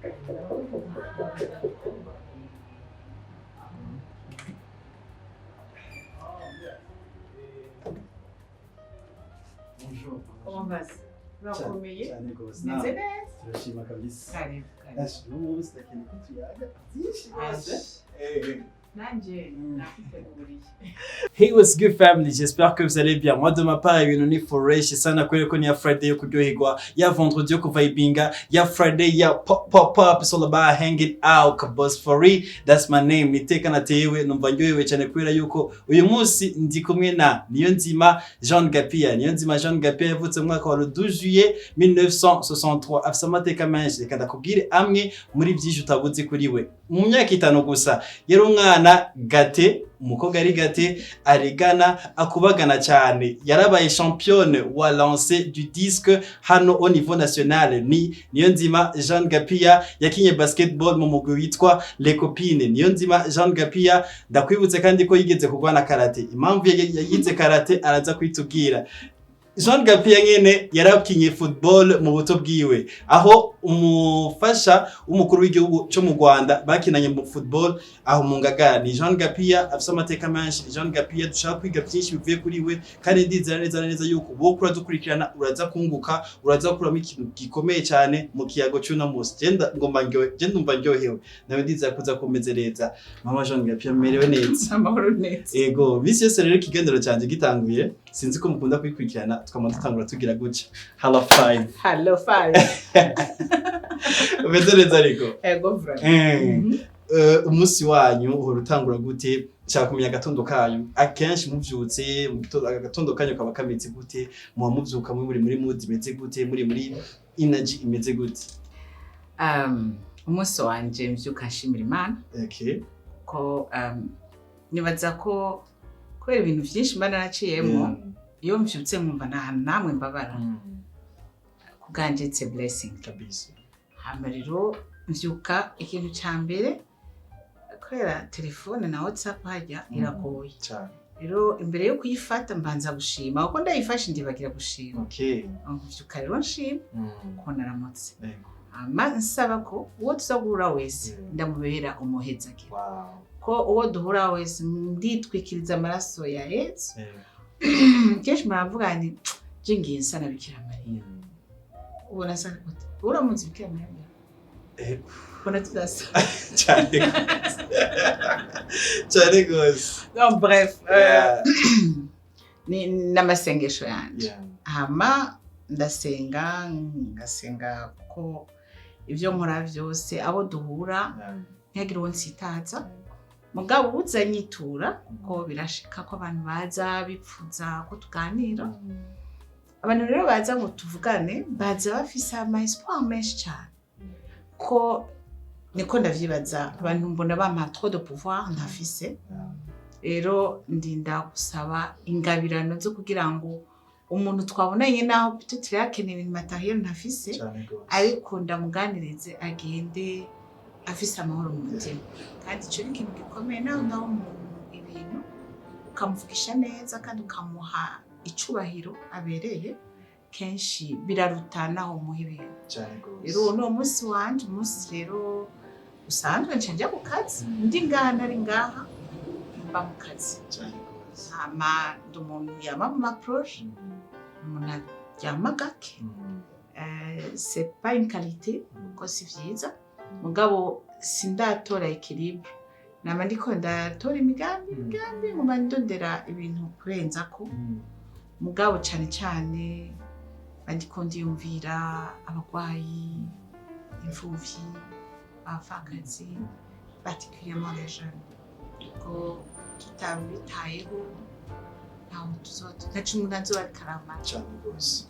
Bonjour. Comment vas-tu? Urakomeye? Cyane rwose. Meze neza? Turashima kabisa. Karibu. N'ubu sitakeneye ko tuyaga byinshi rwose. Nanje nakuteguriye. Hey, what's good family? J'espère que vous allez bien. Moi de ma part, ibintu ni fresh sana kweli ko ni ya Friday yo kuryoherwa, ya vendredi yo kuvibinga, ya Friday ya pop. It's all about hanging out. Boss for real, that's my name. Niteka natewe numva ndyohewe cyane kubera yuko uyu munsi ndi kumwe na Niyonzima Jeanne Gapiya. Niyonzima Jeanne Gapiya yavutse mu mwaka wa 12 juillet 1963. Afise amateka menshi, reka ndakubwire amwe muri byinshi utabuzi kuri we. Mu myaka 5 gusa yari umwana gate, umukobwa ari gate, arigana, akubagana cyane. Yarabaye championne wa lancer du disque hano au niveau national. Niyonzima Jeanne Gapiya yakinye basketball mu mugwi witwa Les Copines. Niyonzima Jeanne Gapiya ndakwibutse kandi ko yigeze kugwana karate. Impamvu yagize karate araza kwitubwira. Jeanne Gapiya nyene yarakinye football mu buto bwiwe, aho umufasha w'umukuru w'igihugu cyo mu Rwanda bakinanye mu football aho mu Ngagara. Ni Jeanne Gapiya afite amateka menshi. Jeanne Gapiya dushaka kwiga byinshi bivuye kuri we, kandi ndizera neza yuko wo kura dukurikirana uraza kunguka, uraza kuramo ikintu gikomeye cyane mu kiyago cy'uno munsi. Genda ndumva ndyohewe, nawe ndizera kuza kumezereza. Mama Jeanne Gapiya merewe neza? Amahoro neza. Ego, bisi yose rero ikigendero cyanje gitanguye, sinzi ko mukunda kwikurikirana, tukama dutangura tugira guca. Hello 5. Hello 5. Umezereza ariko? Ego vra. Umunsi wanyu uhora utangura gute? Nshaka kumenya agatondo kanyu. Akenshi muvyutse agatondo kanyu kaba kameze gute? Muba muvyuka muri mood imeze gute? Muri energy imeze gute? Umunsi wanje mvyuka nshimira Imana. Okay. Ko nibaza ko kubera ibintu byinshi Imana yaraciyemwo, iyo mvyutse nkumva namwe mbabara. Kuganje it's a blessing kabisa. Hama rero mvyuka ikintu ca mbere kubera telefone na WhatsApp hajya iragoye cyane. Rero imbere yo kuyifata mbanza gushima, uko ndayifashe ndibagira gushima. Okay. Mvyuka rero nshima ko naramutse. Yego. Hama nsaba ko uwo tuzagura wese ndamubera umuhezake. Wow. Ko uwo duhura wese nditwikiriza amaraso ya Yesu. Kenshi maravuga ni jingiye nsana Bikira Mariya. Ubona sana gute? Uramuzi Bikira Mariya? Ubona tudasa. Cyane gose. Non bref, ni namasengesho yanje. Hama ngasenga ko ivyo nkora vyose abo duhura ntihagire uwo nsitaza. Mugabo uzanyitura ko birashika ko abantu baza bipfuza ko tuganira. Abantu rero baza ngo tuvugane, baza bafise ama espoir menshi cyane. Ko niko ndavyibaza, abantu mbona bampa trop de pouvoir ntafise. Rero ndinda gusaba ingabirano zo kugira ngo umuntu twabonanye naho peut-être yakeneye ibintu matériel ntafise, ariko ndamuganirize agende afise amahoro mu mutima. Kandi ico ni ikintu gikomeye, naho ndaho umuntu ibintu ukamuvugisha neza kandi ukamuha icubahiro abereye, kenshi birarutanaho muha ibintu. Rero no munsi wanje, umunsi rero usanzwe nca ku kazi, ndi ngaha nari ngaha mba mu kazi. Hama ndi umuntu yama mu maproje, umuntu aryama gake. C'est pas une qualité, ko si vyiza. Mugabo sindatora equilibre. Nama ndiko ndatora imigambi nguma ndondera ibintu kurenzako. Mugabo cyane bandiko ndiyumvira abagwayi, imfuvyi, abafakazi, particulièrement les jeunes. Ko tutabitayeho ntacu umuntu azoba karama cyane rwose.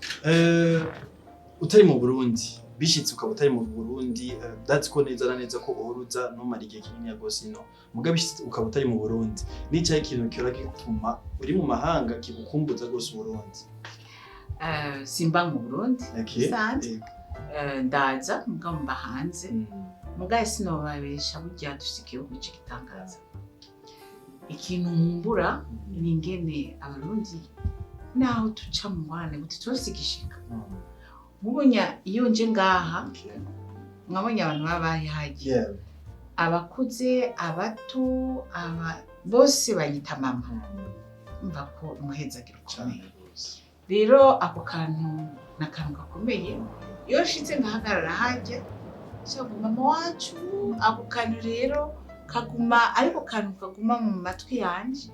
Utari mu Burundi, bishitse ukaba utari mu Burundi, that's ko neza na neza ko uruza no mara igihe kinini gose no. Mugabo bishitse ukaba utari mu Burundi, nicaye ikintu cyora gituma uri mu mahanga kigukumbuza gose Burundi. Simba mu Burundi. Okay. Ndaza mugabo mba hanze. Mugabo sinobabesha burya dushikiye ku gitangaza. Ikintu nkumbura ni ingene abarundi naho tuca mu ngwane gute twosigishika. Mubunya iyo nje ngaha mwabonye abantu babahagiye abakuze abato bose banyita mama mva ko umuhezagira ukomeye rero ako kantu nakantu gakomeye iyo nshitse ngahagarara hajya cyo mama wacu ako kantu rero kaguma ariko kantu kaguma mu matwi yanje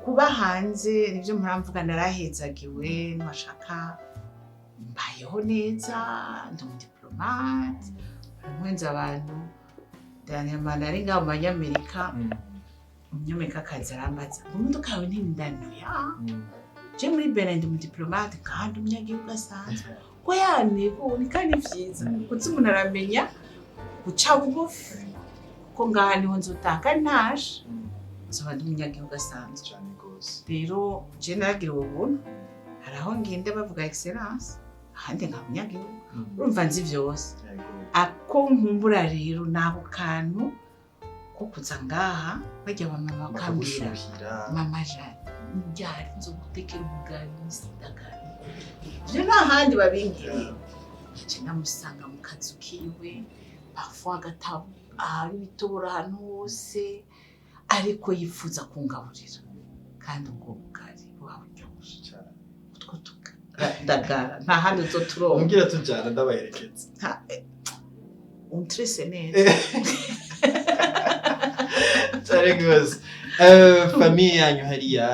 kuba hanze nivyo muramvuga narahezagiwe nashaka mbayeho neza ndi umudiplomate mwenza abantu Daniel ari ngaho mu Amerika umunyamerika akazi arambaza imodoka yawe ntindano ya je muri Benin ndi umudiplomate kandi umunyagihugu asanzwe ko yanebo ni kandi vyiza kuko umuntu aramenya guca bugufi ko ngaha niho nzotaka ntashe zoba ndi umunyagihugu asanzwe cyane gose rero je naragira ubuntu haraho ngende bavuga excellence ahandi nka munyagihugu urumva nzi vyose ako nkumbura rero nako kantu ko kuza ngaha bajya bamama bakambwira mama Jeanne njyari nzo gutekera umugari n'isindagara je nahandi babingiriye je namusanga mu kazu kiwe parfois gatabo ari bitobora ahantu hose ariko yifuza kungaburira kandi ubwo bugari waburyoshe cyane utwo ndagara nta handi uzoturonka umbwira tujyana ndabaherekeza untrese neza cyane gose famille yanyu hariya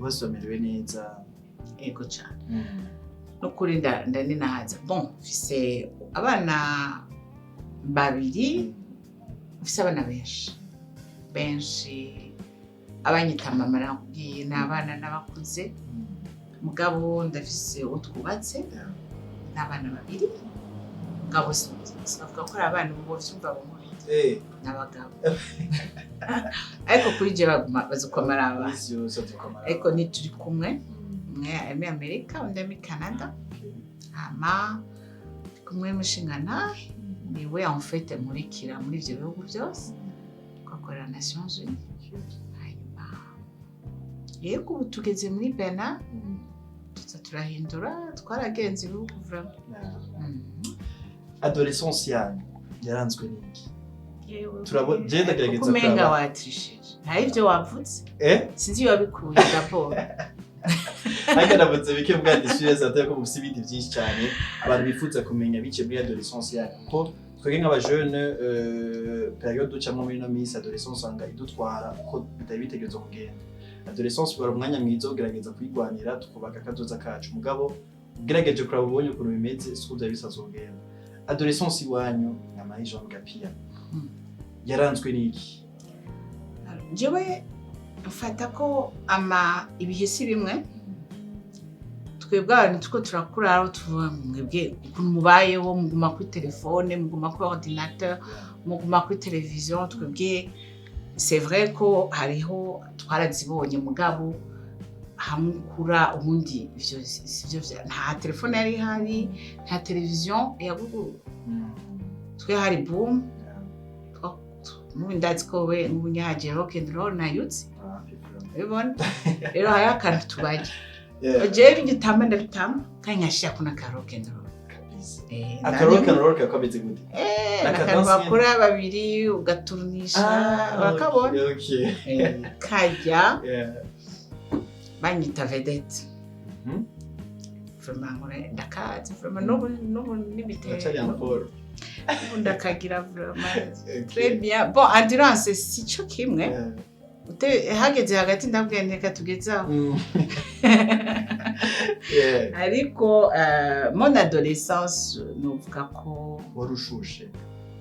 bose bamerewe neza ego cyane no kuri ndaninahaza bon mfise abana babiri mfise abana benshi abanyita mama nakubwiye n'abana n'abakuze mugabo ndafise utwubatse n'abana babiri mugabo sinavuga ko ari abana ubu vyumva bamuri n'abagabo ariko kuri je bazukomara abana ariko ni turi kumwe umwe ari muri Amerika undi ari muri Canada ama kumwe mushingana niwe en fait murikira muri ivyo bihugu byose twakorera Nations Unies hanyuma yego ubu tugeze muri Benin turahindura twaragenze ibihugu vraiment adolescence yanyu yaranzwe n'iki turabona je ndagerageza kumenga watrishije hari ivyo wavutse sinzi wabikuye raporo Aka navuze bike bwadishyuye zateye ko mufite ibindi byinshi cyane abantu bifuza kumenya bice muri adolescence yanyu ko twege nk'aba jeune periode ducamwe muri no minsi adolescence anga idutwara ko bitari bitegerezo kugenda adolescence bari umwanya mwiza ugerageza kwigwanira tukubaka kazoza kacu mugabo ugerageje kuraba ubonye ukuntu bimeze siko bya bisazogenda adolescence iwanyu Nemeye Jeanne Gapiya yaranzwe n'iki jewe mfata ko ibihe si bimwe twebwe abantu tuko turakura aho tuvuga mwebwe ukuntu mubayeho muguma kuri telefone muguma kuri ordinateur muguma kuri television twebwe c'est vrai ko hariho twarazibonye mugabo hamukura ubundi ivyo nta telefone yari hari nta television yagugu twe hari boom ndazi ko we n'ubunyaje rock and roll na youth ubona rero hari akantu tubaje jewe igitamba ndabitamba kandi nkashya kuna ka rock and roll aka rock and roll kakomeze gute akantu bakora babiri ugaturnisha bakabona kajya banyita vedette vraiment ndakazi vraiment no n'ibitero ndakagira vraiment très bien bon endurance si cyo kimwe hageze hagati ndabwiye nteka tugezaho ariko mon adolescence nuvuga ko warushushe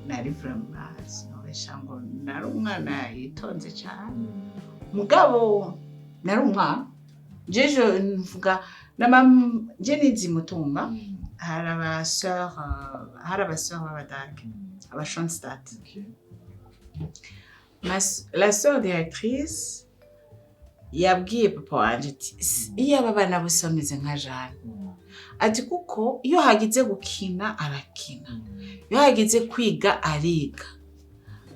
nari vraiment sinobesha ngo nari umwana yitonze cyane mugabo nari umwana jeje nvuga je nizi mutumba hari abasœurs b'abadage aba Schoenstatt la sœur directrice yabwiye papa wanje ati iyo aba bana bose bameze nka Jeanne ati kuko iyo hagize gukina arakina iyo hagize kwiga ariga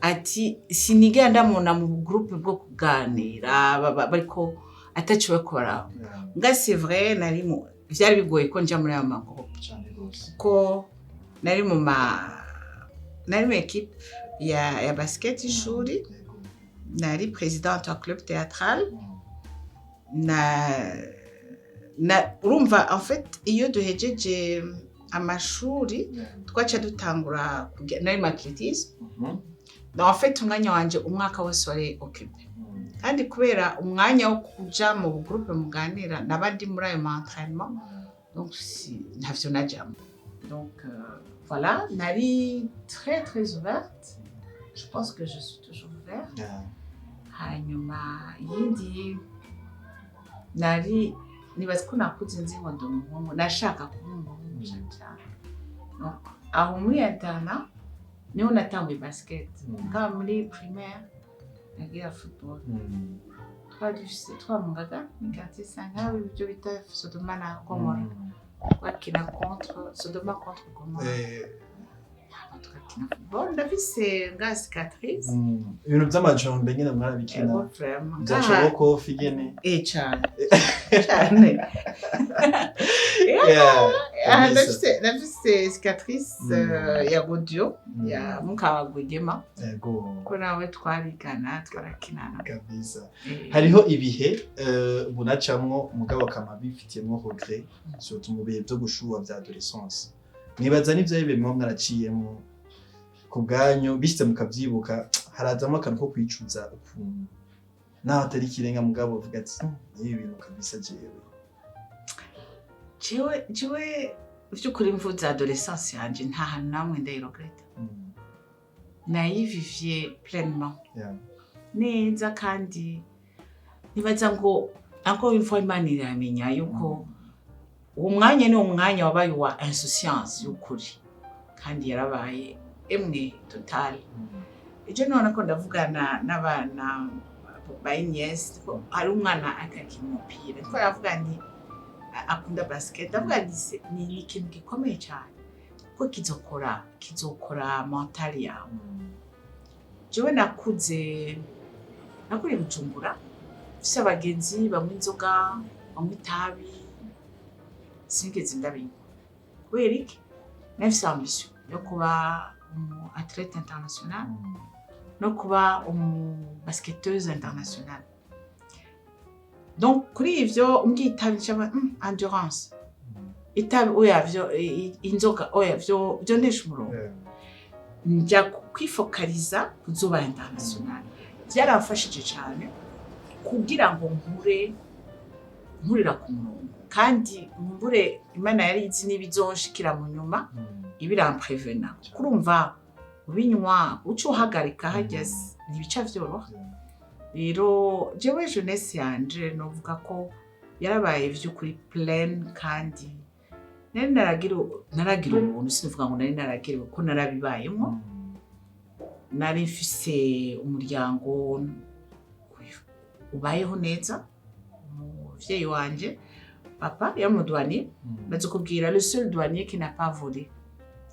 ati sinigera ndamubona mu groupe bwo kuganira bariko ataciwe koraho nga c'est vrai nari vyari bigoye ko nja muri aya magroupe ko nari mu equipe ya basket ishuri, nari présidente wa club théâtral, urumva en fait iyo duhejeje amashuri twaca dutangura nari maquilleuse. En fait umwanya wanje umwaka wose wari occupé, kandi kubera umwanya wo kuja mu groupe muganira nabandi muri ayo entraînement, donc ntavyo najamo. Donc voilà, nari très très ouverte. Je pense que je suis toujours ouverte. Hanyuma yindi nari nibaza ko nakuze nzi ngo ndumuhungu, nashaka kuba umuhungu cyane. Donc aho muri interna niho natanguye basket. Quand muri primaire nagira football. Twamungaga mu quartier Sanga, ibyo bita Sodoma na Gomora. Twakina Sodoma contre Gomora. Tukakina football, ndafise nga cicatrice. Ibintu by'amajombe nyine mwarabikina. Byashoboko figene. Cyane. Ndafise cicatrice ya godio ya mukabagwegema. Yego. Ko nawe twarigana twarakinana. Kabisa. Hariho ibihe bunacamwo mugabo kama bifitiyemo regret sur tumubihe byo gushuwa bya adolescence. Nibaza n'ivyo bimwe mwaraciyemwo ku bwanyu bishitse mukavyibuka, harazamo akantu ko kwicuza ukuntu naho atari kirenga mugabo uvuga ati ibi bintu kabisa jewe vy'ukuri mvuza adolescence yanje nta hantu namwe ndayiregreta. Nayivivye pleinement neza, kandi nibaza ngo encore une fois Imana iramenya yuko uwo mwanya ni umwanya wabaye wa insouciance y'ukuri, kandi yarabaye emwe total. Ejo none ko ndavugana n'abana ba ANSS, hari umwana akakina umupira, ko yavuga ni akunda basket, avuga ni ikintu gikomeye cyane ko kizokora mental yawe. Jewe nakuriye Bujumbura, fise abagenzi bamwe inzoga, bamwe itabi, sinigeze ndabinywa. Kubera iki? Nafise ambition yo kuba athlète international, no kuba basketteuse internationale. Donc kuri ivyo umbwiye itabi cyangwa endurance, itabi inzoga vyo ndesha umurongo, njya kwifokaliza kuzoba international. Byarafashije cyane kugira ngo nkurira ku murongo, kandi mbure Imana yari izi n'ibizonshikira mu nyuma ibiramprevena. Kurumva ubinywa uco uhagarika hageze ntibica vyoroha. Rero jewe jeunesse yanje novuga ko yarabaye vy'ukuri plein, kandi naragira ubuntu. Sinivuga ngo naragira ko narabibayemo. Nari mfise umuryango ubayeho neza. Umuvyeyi wanje papa yari umudouanier, bazi kubwira le seul douanier qui n'a pas volé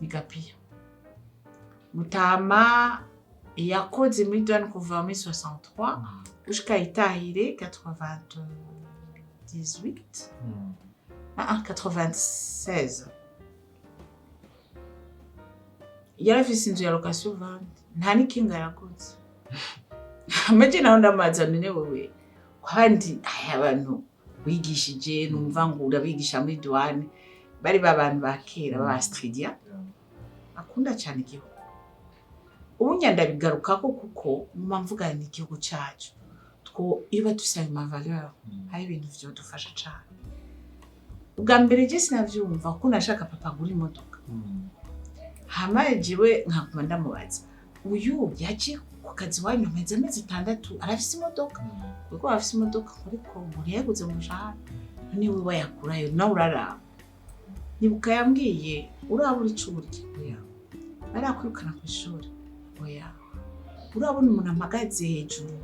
ni Gapiya. Mutama yakoze muri douane kuva muri 63 jusqu'à itahire 96. Yarafise inzu ya location vente, nta n'ikinga yakoze. Amaje naho ndamaza none wewe kandi abantu wigishije numva ngo urabigisha muri douane, bari babantu bakera b'Abastridia akunda cyane igihugu. Ubunya ndabigarukako kuko muma mvuga ni igihugu cyacu, two iba dusaba ma valeur, hari ibintu vyo dufasha cyane. Ubwa mbere je sinavyumva ko nashaka papa gura imodoka. Hama jewe nkakuma ndamubaza, uyu yaje ku kazi wanyu ameze 6 arafise imodoka? Kuko afise imodoka ariko muri yaguze mu jana, ni we wayakurayo na urara. Nibuka yambwiye urabura icurye oya, barakwirukana ku ishuri oya, urabona umuntu amagaze hejuru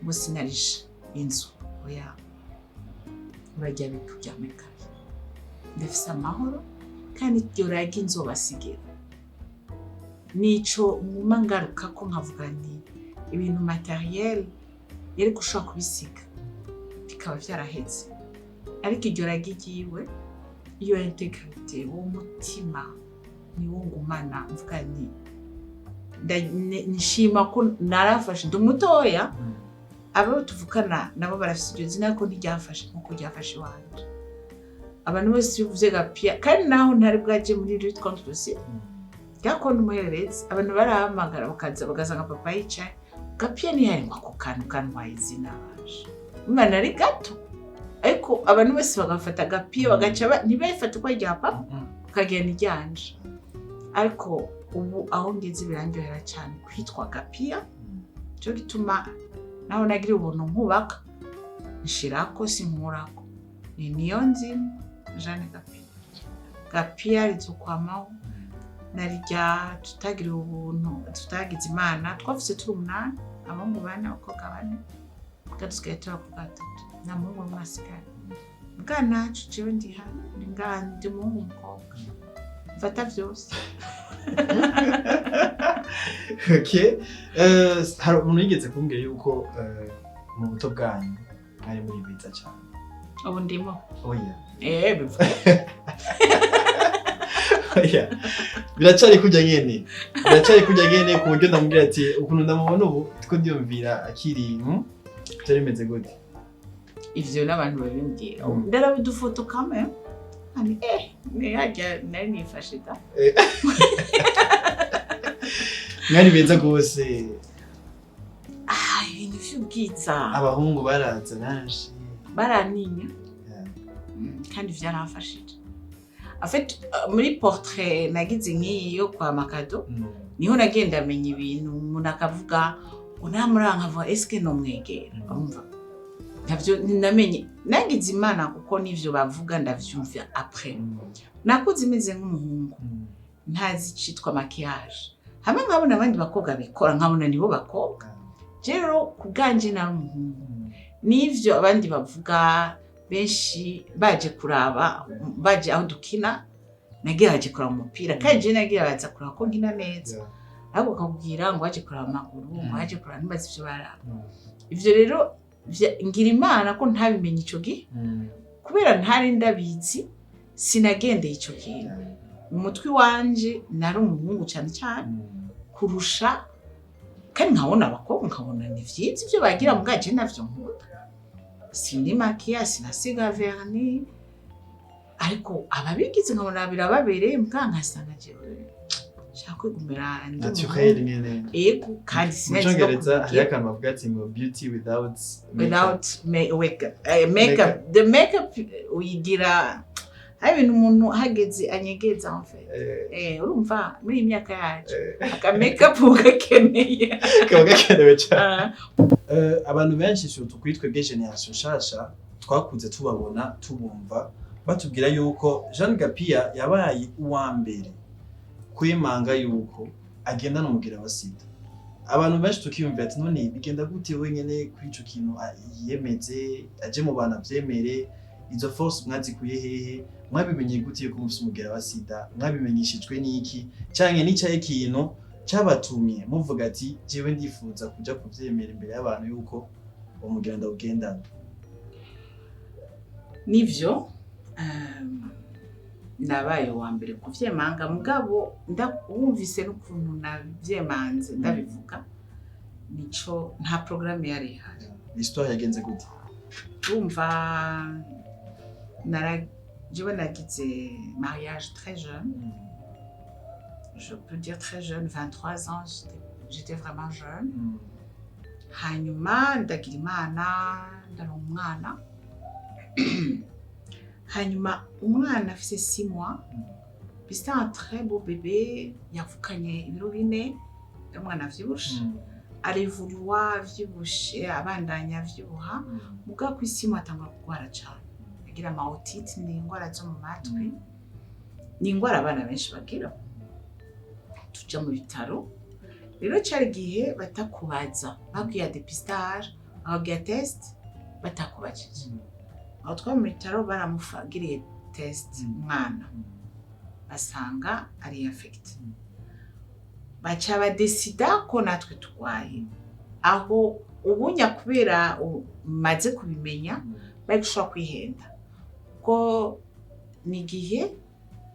ngo sinarisha inzu oya, urajya bitujya mekari. Ndafise amahoro kandi ryoraga inzobasigira. Nico nguma ngaruka ko nkavuga nti ibintu materiel yari gushaka kubisiga bikaba vyaraheze, ariko iryo ragigiwe iyo integrité w'umutima niwo ngumana mvuga nishima ko narafashe ndi mutoya abo tuvukana nabo barafise iryo zina ko ntiryafashe nkuko ryafashe wanje abantu bose bivuze Gapiya kandi naho ntari bwaje muri Rit contre le Sida yakunda umuhererezi abantu barahamagara bakaza bagasanga papa yicaye Gapiya ntiyari ngo kantu kantwaye izina baje umwana ari gato ariko abantu bose bagafata Gapiya bagaca ntibafata uko rya papa bakagenda iryanje ariko ubu aho ngeze birangyohera cyane kwitwa Gapiya cyo gituma naho nagira ubuntu nkubaka nshirako sinkurako niyo nzima Jeanne Gapiya rizokwamaho narijya tutagira ubuntu tutagize imana twafise turi 8 abahungu 4 abakobwa 4 gadusigaye turi 3 na mungu mwasigara bwana ciwe ndi hano ndi mungu umukobwa mfata vyose Okay, hari umuntu yigeze kumbwira yuko mu buto bwanyu ari muri biza cyane ubu ndimo oya bivuga oya biracari kujya nyene ku buryo ndamubwira ati ukuntu ndamubona ubu tiko ndiyumvira akiri cyari bimeze gute ivyo n'abantu babimbwira ndarabidufoto kamera ani niyajya nari nifashe da mwari beza gose ibintu vy'ubwiza abahungu baraza naje baraninya kandi vyaramfashije en fait muri portrait nagize nkiyo kwa makado niho nagenda amenya ibintu umuntu akavuga unamuranka vuga eske no mwegera urumva navyo namenye nagize imana kuko nivyo bavuga ndavyumva après nakuze imeze nk'umuhungu ntazi citwa maquillage hamwe nkabona abandi bakobwa bikora nkabona nibo bakobwa rero kubganje na umuhungu nivyo abandi bavuga benshi baje kuraba baje aho dukina nageraje kuraba umupira kandi je nageraza kuraba ko nkina neza ahubwo kabwira ngo waje kuraba amaguru ngo waje kuraba nimbaza ivyo baraba ivyo rero ngira imana ko ntabimenye ico gihe kubera ntari ndabizi sinagendeye ico kintu umutwe wanje nari umuhungu cyane cyane kurusha kandi nkabona abakobwa nkabona ni vyiza ivyo bagira mu gaje navyo nkunda sindi maquillage sinasiga vernis ariko ababigize nkabona birababereye mkankasanga jewe shaka kwigumira naturel nyene ego kandi sinajya yakantu bavuga ati ngo beauty without makeup the makeup uyigira hari ibintu umuntu hageze anyegeza en fait urumva muri imyaka yacu aka makeup ugakeneye kagakenewe cyane abantu benshi surtout kwitwe generation shasha twakuze tubabona tubumva batubwira yuko Jeanne Gapiya yabaye uwa mbere kwimanga yuko agendana umugera wa Sida abantu benshi tukiyumvira ati none bigenda gute wenyene kwico kintu yemeze aje mu bana vyemere izo force mwazikuye hehe mwabimenye gute yuko mufise umugera wa Sida mwabimenyeshejwe niki canke nicaye kintu cyabatumye muvuga ati jewe ndifuza kuja kuvyemera imbere y'abantu yuko umugera ndawugendana nivyo nabaye wa mbere kuvyemanga mugabo ndumvise n'ukuntu navyemanze ndabivuga nico nta programme yari ihari histoire yagenze gute umva jewe nagize mariage très jeune je peux dire très jeune 23 ans j'étais vraiment jeune hanyuma ndagira imana ndaronka umwana hanyuma umwana afise 6 mois c'était un très beau bébé yavukanye ibiro 4 umwana avyibushe arevurwa vyibushe abandanya vyuha muga ku 6 mois atangwa kugwara cyane agira amaotite ni ingwara zo mu matwi ni ingwara abana benshi bagira tuja mu bitaro rero cyari gihe batakubaza babwiye dépistage babwiye test batakubajije aho twa mu bitaro baramufagiriye test umwana basanga ari infected bacha badesida ko natwe tugwaye aho ubunya kubera maze kubimenya bari gushobora kwihenda ko ni gihe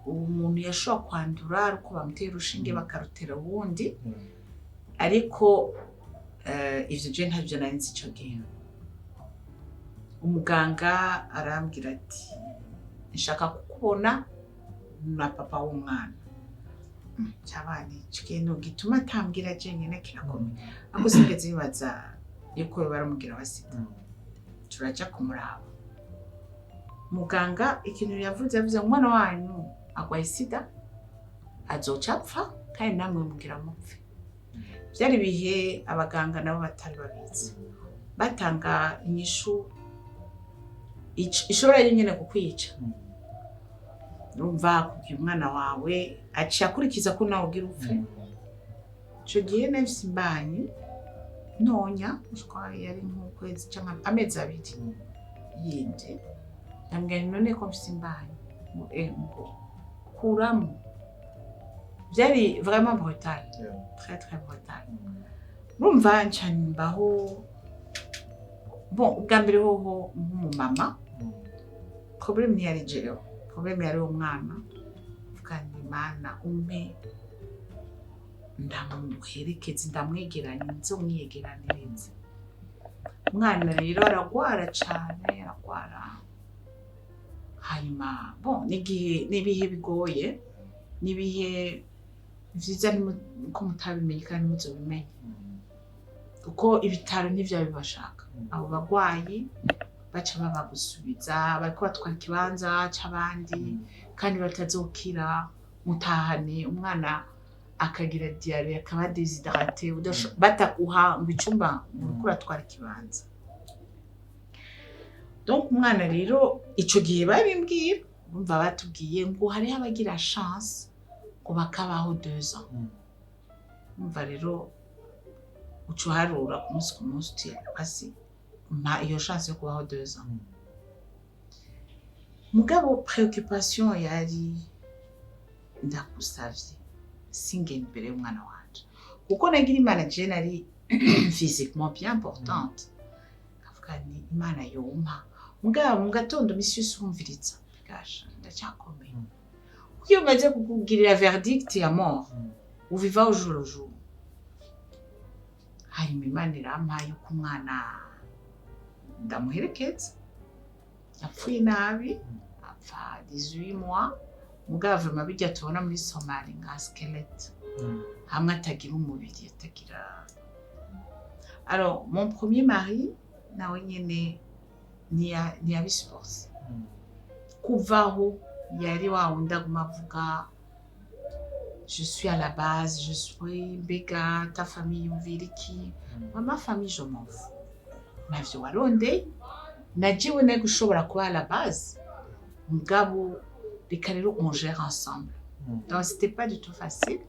umuntu yashobora kwandura ariko bamutera urushinge bakarutera uwundi ariko ivyo je ntavyo nari nzi ico gihe. Umuganga arambwira ati nshaka kukubona na papa w'umwana. Cyabani ikintu gituma atambwira je nyene kirakomeye ako sinigeze bibaza yuko baramubwira wa Sida. Turaja kumuraba muganga ikintu yavuze umwana wanyu agwaye Sida azoca apfa kandi namwe mugira mupfe. Byari bihe abaganga nabo batari babizi batanga inyishu ishobora nyene kukwica. Urumva kugira umwana wawe aciye akurikiza ko nawe ugira upfe. Ico gihe nafise imbanyi ntonya yari nk'ukwezi cyangwa amezi abiri yindi ndambwira none ko mfise imbanyi kuramo. Byari vraiment brutal, très très brutal. Urumva ncane mbaho bon ubwa mbere hoho nk'umumama problème ntiyari jewe, problème yari umwana kandi Imana umpe ndamuherekeza ndamwegeranye nzomwiyegeraniriza. Umwana rero aragwara cane aragwara hanyuma bon nibihe bigoye nibihe vyiza ko mutabimenye kandi muzobimenye kuko ibitaro ntivyo bibashaka. Abo bagwayi baca babagusubiza bariko batwara ikibanza c'abandi kandi batazokira mutahane umwana akagira diarrhée akaba déshydraté batakuha ngo icumba uriko uratwara ikibanza. Donc umwana rero ico gihe babimbwira bumva batubwiye ngo hari abagira chance ko bakabaho 2 ans. Umva rero ucuharura umunsi ku munsi uti asi ma iyo chance yo kubaho 2 ans. Mugabo préoccupation yari ndagusavye singe imbere y'umwana wanje kuko nagira Imana je nari physiquement bien importante kavuga ni Imana yompa mugabo mu gatondo misi yose umviriza gasha ndacyakomeye kuko umaze kukugirira verdict ya mort uviva au jour le jour. Hanyuma Imana irampaye ko umwana ndamuherekeza yapfuye nabi apfa 18 mois mugabo vraiment bijya tubona muri Somalie nka squelette hamwe atagira umubiri atagira. Alors mon premier mari nawe nyene ni abisports kuvaho yari wa wundi aguma avuga je suis à la base, je suis bega ta famille yumviriki ma famille je m'en fous. Navyo waronde najiwe ne gushobora kuba à la base mugabo reka rero on gère ensemble. Donc c'était pas du tout facile.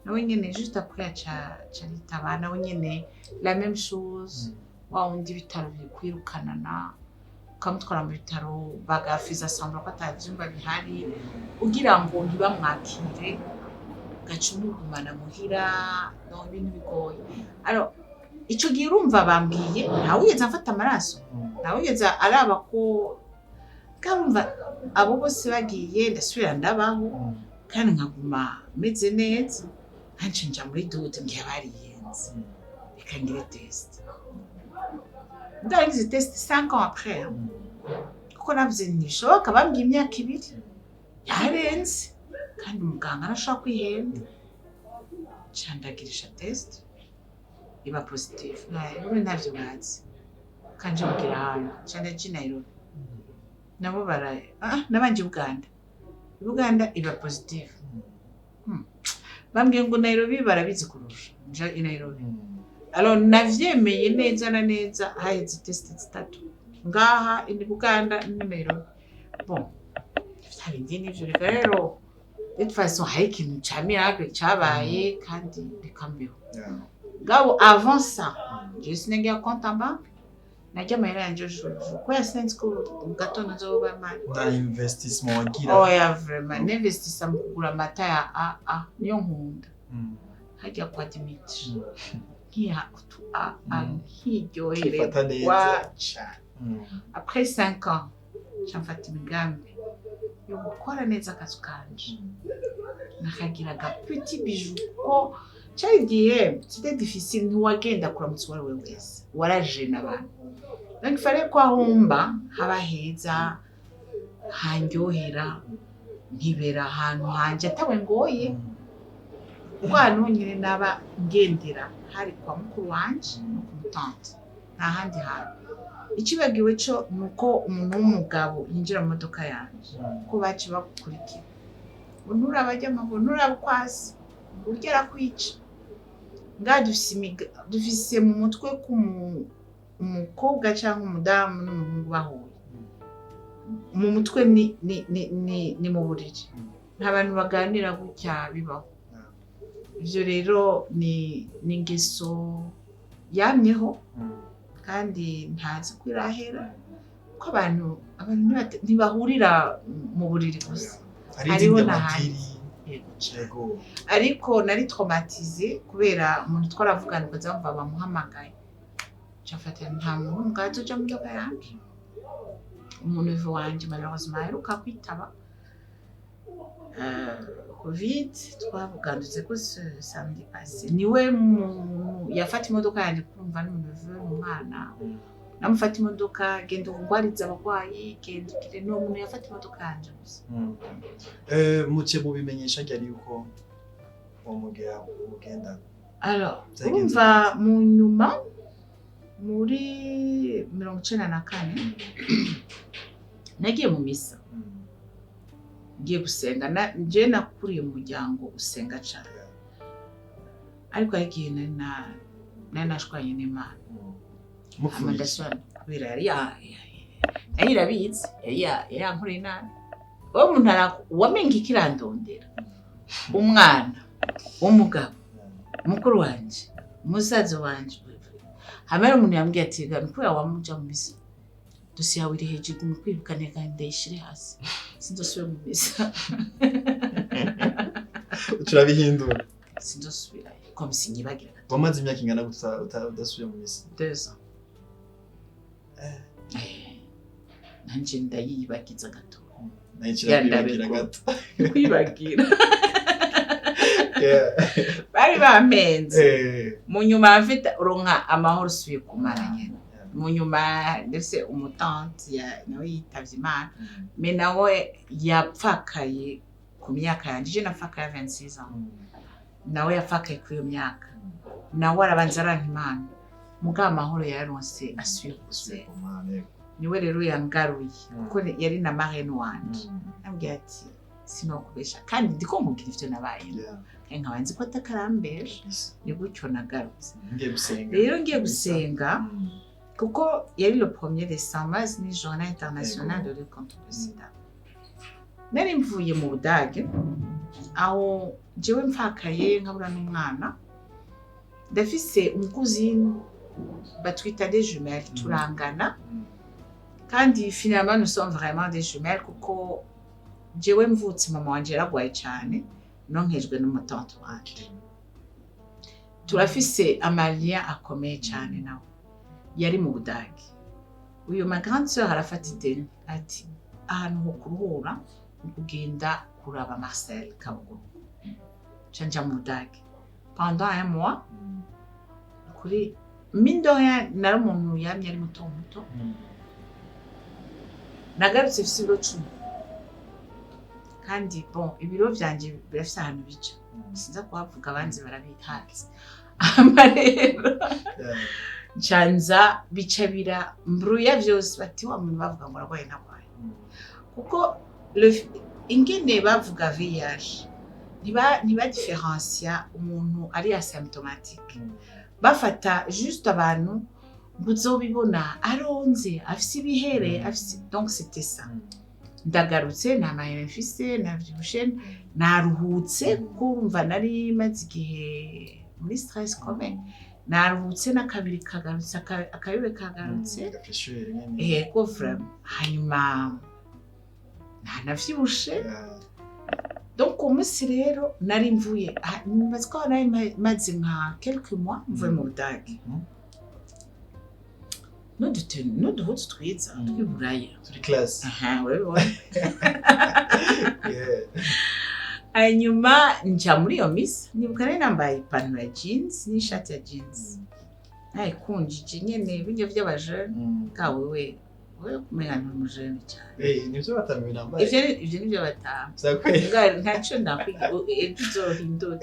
Nawe nyene juste après acaritaba nawe nyene la même chose wa wundi bitaro bikwirukanana ukamutwara mu bitaro bagafiza sambra ko atavyumva bihari ugira ngo ntibamwakire gacumugumana muhira no ibintu bigoye. Alors ico gihe urumva bambwiye nawe yeza afata amaraso nawe yeza araba ko kamva abo bose bagiye ndasubira ndabaho kandi nkaguma meze neza ncinja muri doute ngiye bariyenze ikangire test ndagize test 5 ans après kuko navuze nishoboka bambwiye imyaka 2 yarenze kandi umuganga arashaka kwihenda candagirisha test iba positive nayo ntavyo bazi kanje mugira hano canda Nairobi nabo baraye nabanje Uganda iba positive. Bambwiye ngo Nairobi barabizi kurusha nja i Nairobi. Alors navyemeye neza na neza haheze test 3 ngaha indi Uganda ni Nairobi. Bon bindi nivyo rero de toute façon hari ikintu ca miracle cabaye kandi rikambeho. Gabo avant ça je sinenge compte en banque najya mahera yanje ko yasenze ko gatondo zoba mali na investissement wagira. Oh ya vraiment n'investissa mu kugura amata ya niyo nkunda. Hajya kwa Dimitri nkiha kutu nkiryohere wacha. Après 5 ans j'amfata imigambi yo gukora neza akazi kanje nakagira petit bijou ko cyari gihe c'était difficile ntiwagenda kuramutsa uwo wese waraje n'abantu donc il fallait ko ahomba haba heza handyohera nkibera ahantu hanje atawe ngoye kwano nyine naba ngendera hari kwa mukuru wanje no kumutante nta handi hantu ikibagiwe cyo nuko umuntu w'umugabo yinjira mu modoka yanje ko baci bakurikira nturabajya amaguru nturabukwasi urgera kwica dufise mu mutwe umukobwa cyangwa umudamu n'umuhungu bahuye mu mutwe ni mu buriri nta bantu baganira gutya bibaho ivyo rero ni ingeso yamyeho kandi ntazi kwirahera ko abantu ntibahurira mu buriri gusa hariho n'ahandi ariko nari traumatisé kubera umuntu twaravugana ukazamva bamuhamagaye cafata nta muntu ngazo uja mu modoka yanje umuntu wiwe wanje malheureusement aheruka kwitaba Covid twavuganduze ko samedi passé niwe yafata imodoka yanje kumva n'umuve umwana namufata imodoka genda ngwariza abagwayi genda kire no muntu yafata imodoka yanje gusa muce mubimenyesha ryari yuko umugera ugenda alors umva mu nyuma muri 1994 nagiye mu misa ngiye gusenga nje nakuriye mu muryango usenga cyane ariko igihe nashwanye n'Imana amandaswana kubera yari irabizi yari yankoreye nabi uwo muntu wamenga ikirandondera umwana w'umugabo mukuru wanje musaza wanje hamwe umuntu yambwiye ati gambira wamuja mu misa dosiye yawe iri hejuru mu kwirukana kandi ndayishire hasi sinzosubira mu misa turabihindura sinzosubira comme sinyibagira wamaze imyaka ingana udasubira mu misa 2 ans nanje ndayibagiza gato nayikiragira gato kwibagira bari bamenze mu nyuma mfite uronka amahoro subiye kumaranye mu nyuma ndetse umutante nawe yitavye Imana me nawe yapfakaye ku myaka yanje je nafakaye 26 ans nawe yapfakaye ku iyo myaka nawe arabanza aranka Imana muga amahoro yaronse asubiye kusenga niwe rero yangaruye kuko yari na marraine wanje ambwiye ati sinokubesha kandi ndiko nkubwira ivyo nabaye nkabanzi ko atakarambere ni gutyo nagarutse rero ngiye gusenga kuko yari le 1er décembre ni journée internationale de lutte contre le sida nari mvuye mu Budage aho jewe mfakaye nkabura n'umwana ndafise umukuzini batwita des jumelles turangana kandi finalement nous sommes vraiment des jumelles kuko jewe mvutse mama wanje yaragwaye cyane nonkejwe n'umutante wanje turafise amalien akomeye cyane nawe yari mu Budage uyu ma grande sœur arafata ideni ati ahantu ho kuruhura kugenda kuraba Marcel Kabuguru canja mu Budage pendant un mois kuri mindoya nari umuntu yamye ari muto nagarutse fisi ibiro 10 kandi bon ibiro vyanje birafise ahantu bica sinza kuhavuga abanzi barabihaze amarero chanza bicabira mbruya vyose bati wa muntu bavuga ngo arwaye nagwaye kuko ingene bavuga VIH ntiba différencia umuntu ari asymptomatique bafata juste abantu buzobibona aronze afise ibihere afise donc c'était ça ndagarutse namaye mfise navyibushe naruhutse kumva nari maze igihe muri stress comme naruhutse nakabiri kagarutse akayobe kagarutse ko vraiment hanyuma navyibushe donc umunsi rero nari mvuye nibaza ko nari maze nka quelques mois mvuye mu Budage n'uduhuzu twiza tw'iburaya turi class urabibona hanyuma nja muri iyo misa nibuka rero nambaye ipantaro ya jeans n'ishati ya jeans nayikunjije nyene bijya by'abajene kawe we kumenya n'umujene cyane nivyo batamiwe nambaye ivyo nivyo batama sakwe ntaco nakwiga ebizohindura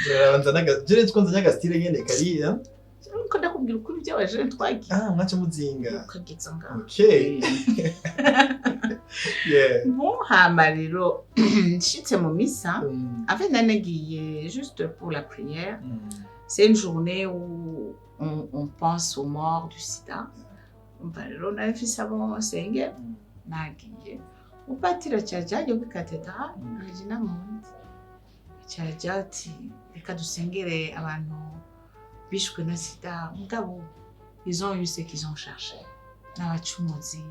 zarabanza jere twanza nyagastile nyene kariya ko ndakubwira ukuri by'abajene twagiye mwaca muzinga ukagiza ngaho okay hama rero nshitse mu misa avec nagiye juste pour la prière c'est une journée où on pense aux morts du sida rero nafise abo senge nagiye upatira cyajyaje kuri cathedrale Regina Mundi cyajyati reka dusengere abantu bishwe na sida mugabo ils ont eu ce qu'ils ont cherché n'abacumuzi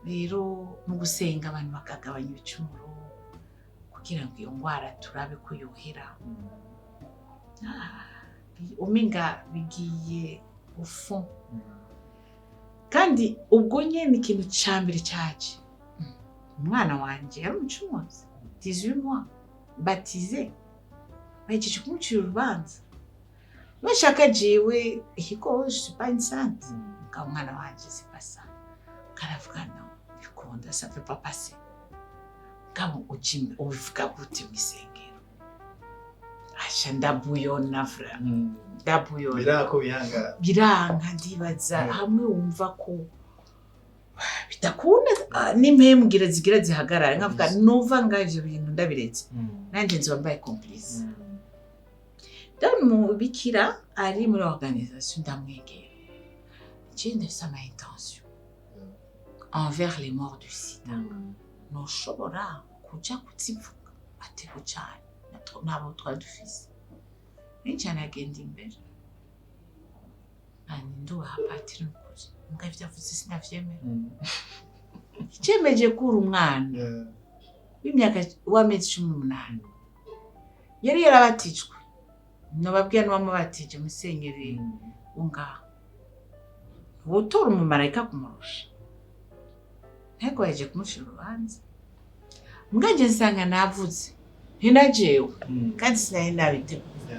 rero mu gusenga abantu bakagabanya ibicumuro kugira ngo iyo ngwara turabe ko yuhira umenga bigiye ufo kandi ubwo nyene ikintu cambere cyaje umwana wanje yari umucumuzi 18 mois baptisé bagiye kumucira urubanza bashaka jiwe ikigo je suis pas une sainte ka umwana wanje c'est pas ça karavuga no bikunda ça peut pas passer kabo ujimbe ubivuga gute misengero asha ndabuyona fra ndabuyona biranga ndibaza hamwe wumva ko bitakunda n'impembwira zigira zihagarara nkavuga nova ngavyo bintu ndabiretse nanje nzombaye complice donc mu bikira ari muri organisation ndamwegera ikindi ça ma intention envers les morts du sida noshobora kuja kuzivuga ati kucana nabo twadufise n'icana agenda imbere nduha patiri n'ukuri mbwa vyavuze sinavyemera icemeje kuri umwana w'imyaka w'amezi 18 yari yarabatijwe nababwiye n'uwamubatije musenyeri unga wotora umumarayika kumurusha ntego yaje kumushira urubanza mbwaje nsanga navuze hinajewe kandi sinari nabiteguye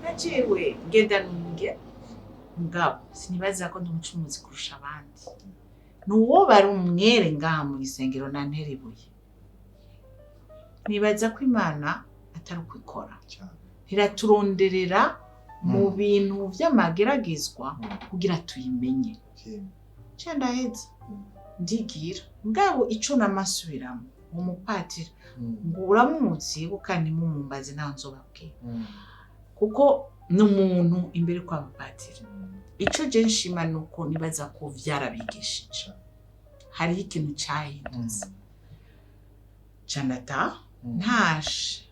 najewe ngenda n'umugera ngabo sinibaza ko ndumucumuzi kurusha abandi nuwo bari umwere ngaha mu isengero nanteribuye nibaza ko Imana atari kwikora iraturonderera mu bintu vy'amageragezwa kugira tuyimenye cyandaheze ndigira ngabo ico namasubiramo umupatira ngo uramuzi kandi mumumbaze naho nzobabwiye kuko n'umuntu imbere kwa bapatira ico je nshima nuko nibaza ko vyarabigishije hari ikintu cyahindutse canata ntashe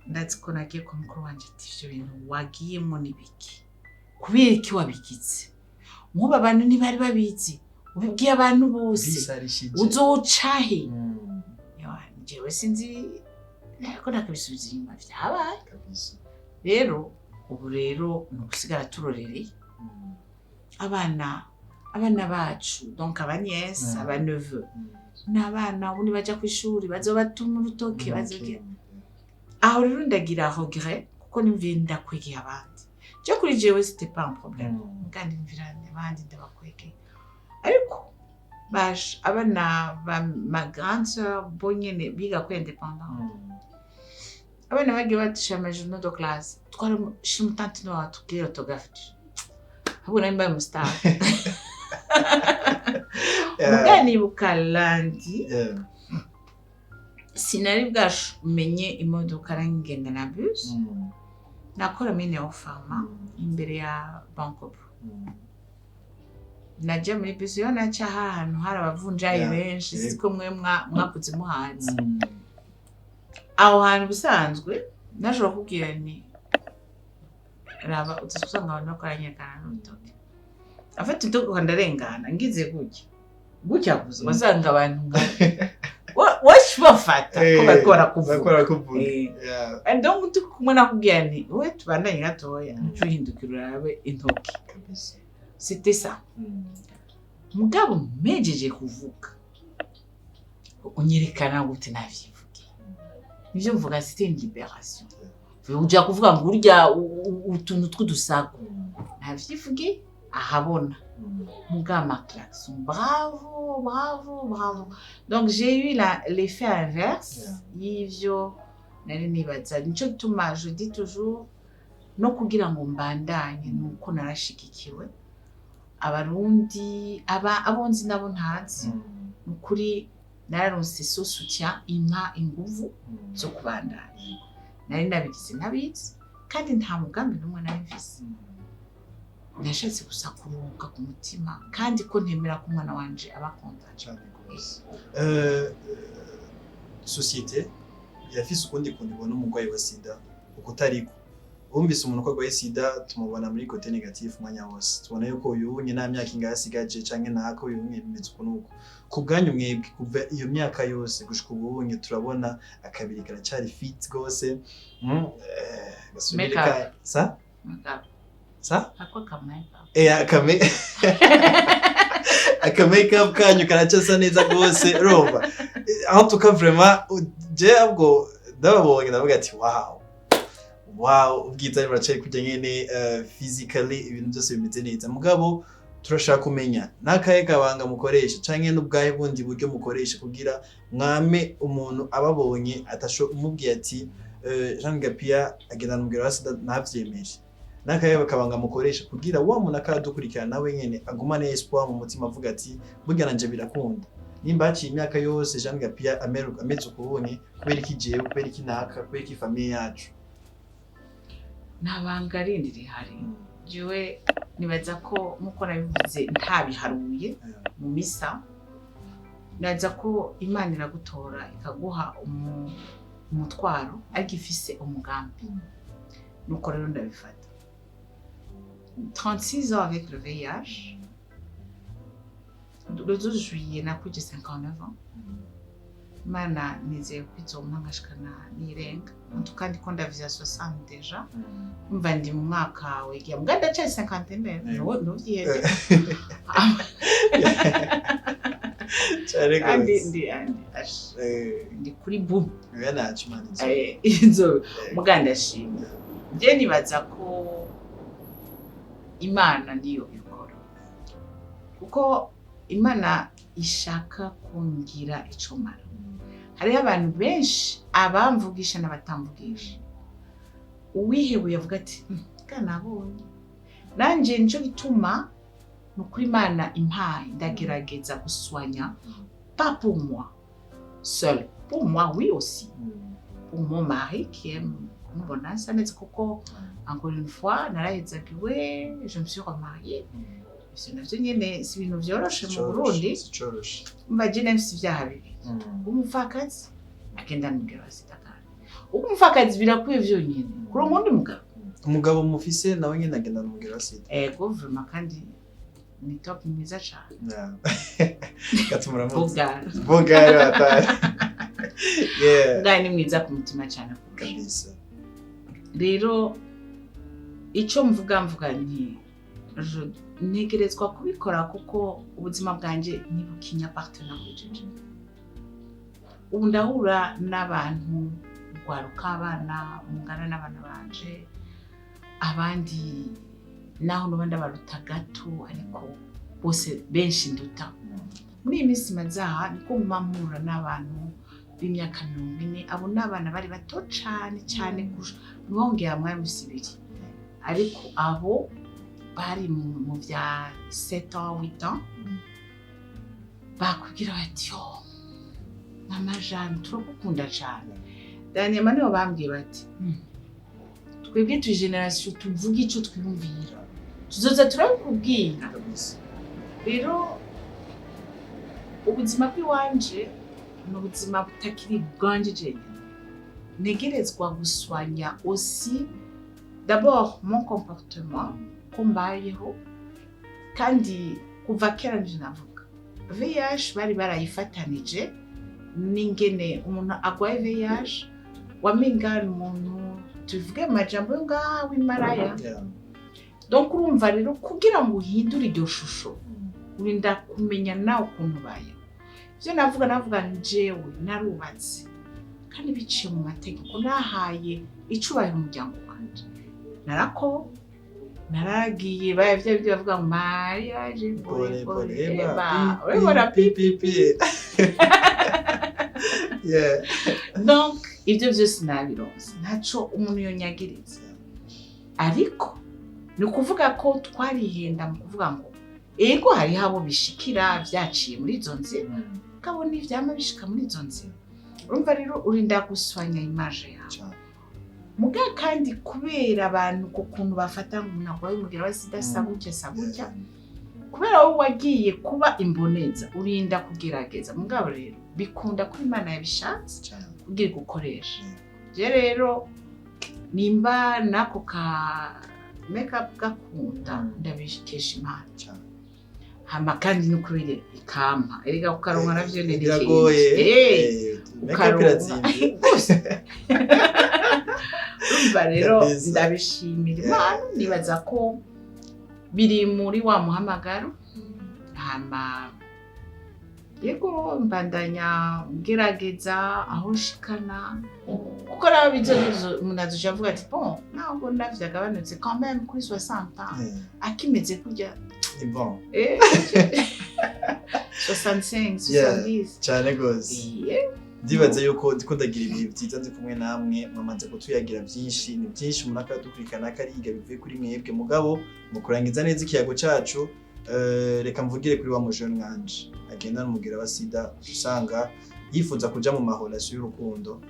ndazi ko nagiye ku mukuru wanje ati ivyo bintu wagiyemo nibiki kubera iki wabigitse muba abantu ntibari babizi ubibwiye abantu bose uzocahe jewe sinzi ko nakabisubiza inyuma vyabaye rero ubu rero nugusigara turorereye abana bacu donc abanyese abaneveu n'abana ubundi baja kw'ishuri bazobatuma urutoke bazogera aho rero ndagira regret kuko nimviye ndakwegeye abandi je kuri jewe c'était pas un problème kandi mvirane abandi ndabakwegeye ariko baje abana ba ma grande sœur bonyene biga ko indépendant abana bagiye batisha amajournée de classe twari shimutante no atubwira autographe habona imba mustar mugani bukalandi sinari bwamenye imodoka rangenda na bus nakora mine ofama imbere ya banko najya muri bus yo naca ahantu hari abavunjayi benshi siko mwe mwakuze muhanze aho hantu bisanzwe nashobora kubwira ni raba utasanga abantu bakoranyekana n'utoke afite utoke ndarengana ngize gutya guza wasanga abantu ngaho wash bafa bagufata ko bariko barakuvuga yeah. donc kumwe nakubwira nti we tubandanye gatoya nico uhindukira urabe intoki kabisa. c'était ça mugabo mejeje kuvuga unyerekana gute navyivuge nivyo mvuga c'était une libération uja kuvuga ngo urya utuntu tw'udusago navyivuge ahabona mugama klaxon bravo donc j'ai eu l'effet inverse y'ivyo nari nibaza nico gituma je dis toujours no kugira ngo mbandanye nuko narashigikiwe abarundi abonzi nabo ntazi ukuri nararonse so soutien impa inguvu zo kubandanya nari nabigize ntabizi kandi nta mugambi n'umwe nari mfise nashatse gusa kuruhuka ku mutima kandi ko ntemera ko umwana wanje abakonda cyane rwose. Societe yafise ukundi kuntu ibona umugwayi wa sida uko utariko wumvise umuntu ko agwaye sida tumubona muri côté négatif mwanya wose tubona yuko uyu unye nta myaka ingahe asigaje canke ntako uyu unye bimeze ukuntu ku bwanyu mwebwe kuva iyo myaka yose gushika ubu unye turabona akabiri karacari fit gose gasubirika sa akwa kameka aka makeup kanyu karacasa neza gose roba en tout cas vraiment je abwo ndababonye ndavuga ati wow ubwiza buracaye kujya nyene physically ibintu byose bimeze neza mugabo turashaka kumenya nakaye kabanga mukoresha canke n'ubwaye bundi buryo mukoresha kugira mwame umuntu ababonye atasho umubwiye ati Jeanne Gapiya agendana umugera wa sida ntavyemeje nakaye bakabanga mukoresha kugira wa muntu akadukurikirana nawe nyene agumane espoir mu mutima avuga ati burya nanje birakunda nimba haciye imyaka yose Jeanne Gapiya ameze ukubonye kubera iki jewe kubera iki naka kubera iki famille yacu nabanga rindi rihari jewe nibaza ko nkuko nabivuze ntabiharuye mu misa naza ko Imana iragutora ikaguha umutwaro ariko ifise umugambi nuko rero ndabifata 36 ans avec le VIH le 12 juillet nakuje 59 ans Mana nizeye kwizompa ngashikana nirenga kandi ko ndaviza 60 deja umva ndi mu mwaka wegiye muganda cha 59 no vyiheze ndi kuri bu yana chimani inzo muganda shimye je nibaza ko Imana niyo ikora kuko Imana ishaka kungira icomara hari abantu benshi abamvugisha n'abatamvugisha uwihebuye avuga ati kanabonye nanje nico gituma nukuri Imana impaye ndagerageza guswanya pas pour moi seul pour moi oui aussi pour mon mari qui aime mbona sanetse kuko encore une fois narahezagiwe je me suis remariée navyo nyene si ibintu vyoroshe mu Burundi mba je nemfise ivyaha bibi umupfakazi agendana umugera wa sida kandi umupfakazi birakwiye vyonyene kuri umundi umugabo mufise nawe nyene agendana umugera wa sida vraiment kandi ni top mwiza cyane katumura mu bogara atari ngani mwiza ku mutima cyane kabisa rero ico mvuga nti negerezwa kubikora kuko ubuzima bwanje nibukinya partner w'ejeje ubu ndahura n'abantu gwaruka abana mungana n'abana banje abandi naho nubanda baruta gato ariko bose benshi nduta muri iyi minsi mazaha niko mpamura n'abantu b'imyaka 40 abo n'abana bari bato cyane kurusha mwongera mwari musibiri ariko abo bari mu vya 7 ans 8 ans bakugira bati yo mama Jeanne turagukunda cyane Daniel nibo bambwiye bati twebwe tu generation tuvuga ico twumvira tuzoza turabikubwira rero ubuzima bw'iwanje n'ubuzima butakiri bwanje jenyine negerezwa guswanya aussi d'abord mon comportement kumbayeho kandi kuva kera nje navuga VIH bari barayifatanije n'ingene umuntu agwaye VIH wamenga umuntu tuvuge amajambo yo ngaha w'imaraya donc urumva rero kugira ngo uhindure iryo shusho urinda kumenya nawe ukuntu baye ivyo navuga njewe narubatse kandi biciye mu mategeko nahaye icubahiro umuryango wanje narako naragiye bavye byo bavuga ngo mariage bora pipi yeah donc ivyo vyose nabironse ntaco umuntu yonyagiriza ariko ni kuvuga ko twarihenda mu kuvuga ngo ego hari habo bishikira vyaciye muri izo nzira kabone ivyama bishika muri izo nzira urumva rero urinda guswanya image yawe muga kandi kubera abantu kukuntu bafata umuntu agwaye umugera wa sida sagutya kubera wowe wagiye kuba imboneza urinda kugerageza mugabo rero bikunda ko Imana yabishatse kugira gukoresha je rero nimba nako ka makeup gakunda ndabishikesha Imana hama kandi no kubire ikampa erega kukaronka navyo ni biragoye makeup irazimvye urumva rero ndabishimira Imana nibaza ko biri muri wa muhamagaro hama yego mbandanya ngerageza aho shikana kuko raba bizo munazo avuga ati bon ntabwo ndavyagabanutse quand même kuri 60 ans akimeze kurya ni bon 65 70 cyane gose ndibaza yuko ndiko ndagira ibihe byiza ndi kumwe namwe mwamaze kutuyagira byinshi ni byinshi umuntu akadukurikana akariga bivuye kuri mwebwe mugabo mukurangiza neza ikiyago cacu reka mvugire kuri wa mujene mwanje agendana umugera wa sida usanga yifuza kuja mu mahorasyo y'urukundo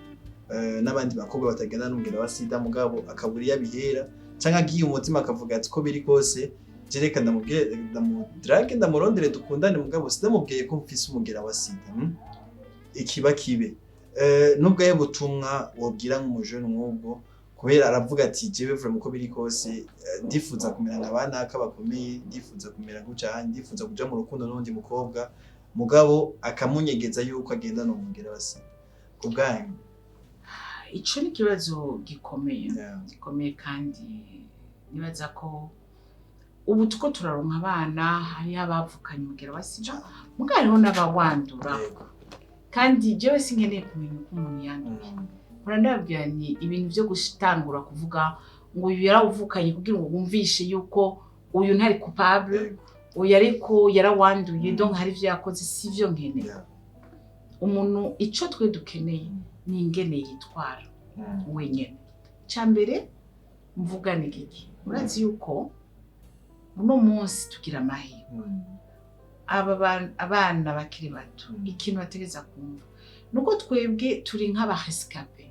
n'abandi bakobwa batagendana umugera wa sida mugabo akaburi yabihera canke agiye umutima akavuga ati ko biri kose jereka ndamubwire ndamudrage ndamurondere dukundane mugabo sidamubwiye ko mfise umugera wa sida ikiba kibe nubwo yabutumwa wobwira nk'umujene mwubwo kubera aravuga ati jewe vraiment uko biri kose ndifuza kumera nk'abana akabakomeye ndifuza kumera gucanye ndifuza kuja mu rukundo n'undi mukobwa mugabo akamunyegeza yuko agenda no mugera basi kubwanyu ico ni kibazo gikomeye kandi nibaza ko ubu tuko turaronka abana hari abavukanye umugera wasija mugabo hariho n'abawandura kandi jewe sinkeneye kumenya uko umuntu yanduye urandabwira ni ibintu byo gushitangura kuvuga ngo uyu yarawuvukanye kugira ngo wumvishe yuko uyu ntari coupable uyu ariko yarawanduye donc hari ivyo yakoze sivyo nkeneye umuntu ico twe dukeneye ni ingene yitwara wenyene cyambere mvuga ni giki urazi yuko uno munsi tugira amahirwe abana bakiri bato ikintu bategeza kumva nuko twebwe turi nk'abarescape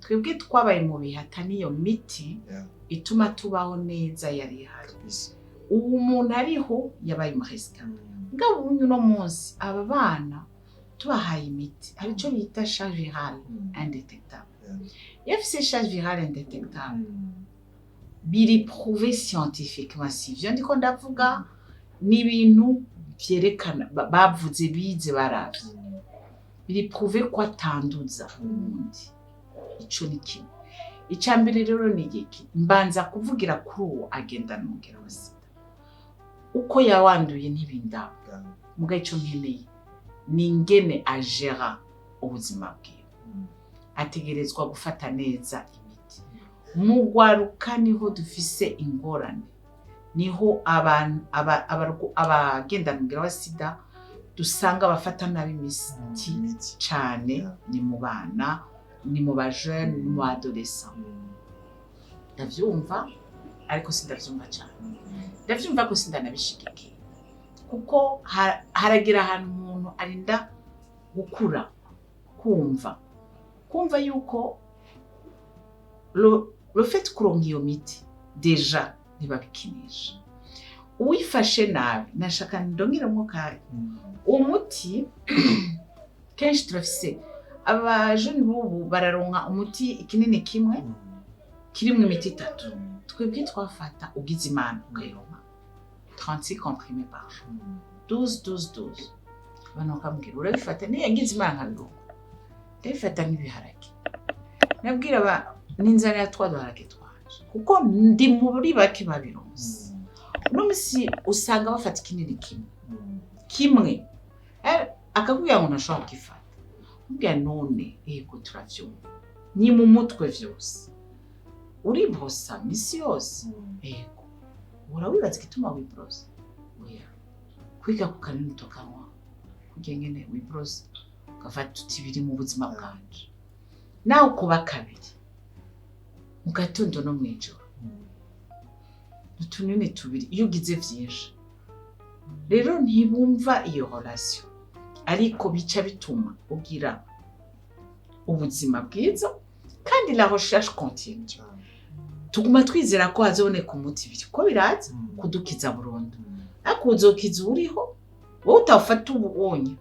twebwe twabaye mu bihata niyo miti ituma tubaho neza yari hari ubu umuntu ariho yabaye mu rescape ngabo uno munsi aba bana tubahaye imiti hari cyo bita charge virale indétectable yafise charge virale indétectable biri prouvé scientifiquement sivyo ndiko ndavuga ni ibintu vyerekana bavuze bize baravye biri prouvé ko atanduza undi ico ni kimwe icambere rero ni iki mbanza kuvugira kuri uwo agendana umugera wa sida uko yawanduye ntibindaba muga ico nkeneye ni ingene agera ubuzima bwiwe ategerezwa gufata neza imiti mugwaruka niho dufise ingorane niho abagendana umugera wa sida dusanga bafata nabi imiti cane ni mu bana ni mu bajene ni mu adolescent ndavyumva ariko sindavyumva cane ndavyumva ko sindanabishigikiye kuko haragira ahantu umuntu arinda gukura kumva yuko le fait kuronka iyo miti deja ntibabikinisha uwifashe nabi nashaka ndongeramo kare umuti kenshi turafise abajene bubu bararonka umuti ikinini kimwe kirimwe imiti 3 twebwe twafata ugize imana ukayironka 36 comprimés par jour 12 bano kambwira urabifata ni yagize imana nkabironka ndabifata nk'ibiharage nabwira n'inzara ya twa duharage twanje kuko ndi muri bake babironse uno musi usanga bafata ikinini kimwe akakubwira ngo ntashobora kugifata ubwira none yego turavyumva ni mu mutwe vyose uribrosa misi yose yego urawibaza igituma wibrosa oya kwiga ku kanini tokanwa kugira ngene wibrosa ugafata uti biri mu buzima bwanje nawe kuba kabiri mu gatondo no mw'ijoro utunini tubiri iyo ugize vyinshi rero ntibumva iyo relation ariko bica bituma ugira ubuzima bwiza kandi la recherche continue tuguma twizera ko hazoboneka umuti biri ko biraza kudukiza burundu ariko uzokiza uriho wowe utafata ubonye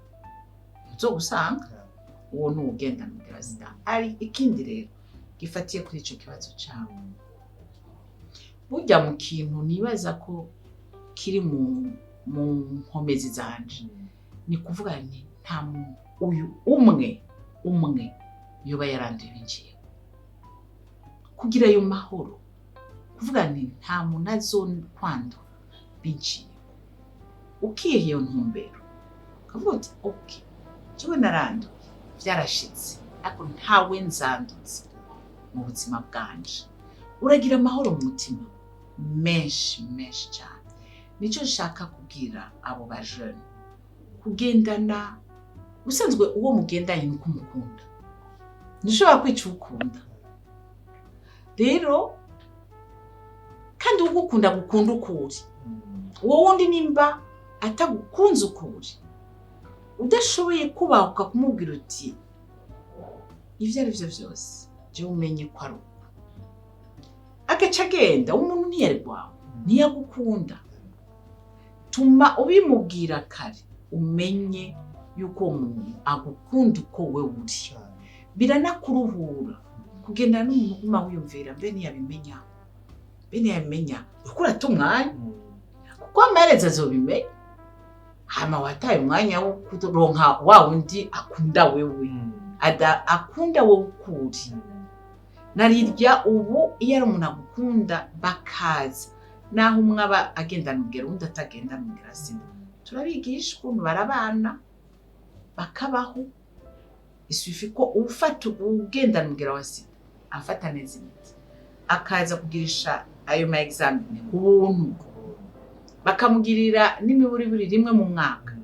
uzogusanga uwo n'ugendana umugera Sida ari ikindi rero gifatiye kuri ico kibazo cawe burya mu kintu nibaza ko kiri mu nkomezi zanje ni kuvuga nti nta uyu umwe yoba yaranduye binjiye kugira ayo mahoro kuvuga nti nta muntu azokwandura binjiye ukiye iyo ntumbero ukavuga uti okay jewe naranduye vyarashitse ariko ntawe nzandutse mu buzima bwanje uragira amahoro mu mutima menshi cyane nico nshaka kubwira abo bajene kugendana usanzwe uwo mugendanye nuko umukunda ntushobora kwica ukunda rero kandi ugukunda gukunda ukuri uwo wundi nimba atagukunze ukuri udashoboye kubahuka kumubwira uti ivyo ari vyo vyose je umenye ko ari uko agaca agenda umuntu ntiyari bwawe ntiyagukunda tuma ubimubwira kare umenye yuko umuntu agukunda uko we uri biranakuruhura kugendana n'umuntu uguma wiyumvira mbe ntiyabimenya uko urata umwanya kuko amaherezo azobimenya hama wataye umwanya wo kuronka wa wundi akunda wewe akunda wowe ukuri narirya ubu iyo ari umuntu agukunda bakaza naho umwe aba agendana umugera undi atagendana umugera Sida turabigisha ukuntu barabana bakabaho isufi ko ufata ugendana umugera wa Sida afata neza imiti akaza kugirisha ayo ma examen ubuntu bakamugirira n'imiburiburi rimwe mu mwaka